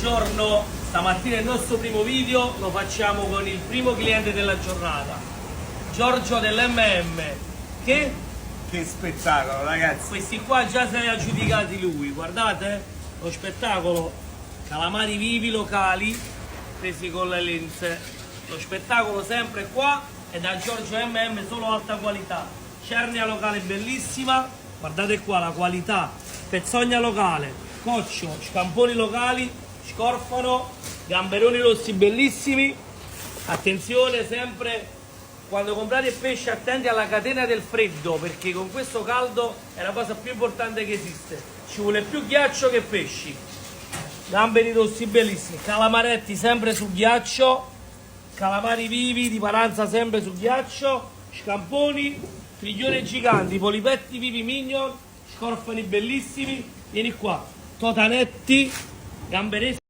Buongiorno, stamattina il nostro primo video lo facciamo con il primo cliente della giornata, Giorgio dell'MM, che spettacolo, ragazzi! questi qua già se li ha giudicati lui, guardate lo spettacolo, calamari vivi locali presi con le lenze, lo spettacolo sempre qua è da Giorgio MM, solo alta qualità, cernia locale bellissima, guardate qua la qualità, pezzogna locale, coccio, scamponi locali, scorfano, gamberoni rossi bellissimi. Attenzione sempre quando comprate il pesce, attenti alla catena del freddo, perché con questo caldo è la cosa più importante che esiste, ci vuole più ghiaccio che pesci. Gamberi rossi bellissimi, calamaretti sempre sul ghiaccio, calamari vivi di Paranza sempre sul ghiaccio, scamponi, triglione giganti, polipetti vivi mignon, scorfani bellissimi, vieni qua, totanetti, gamberetti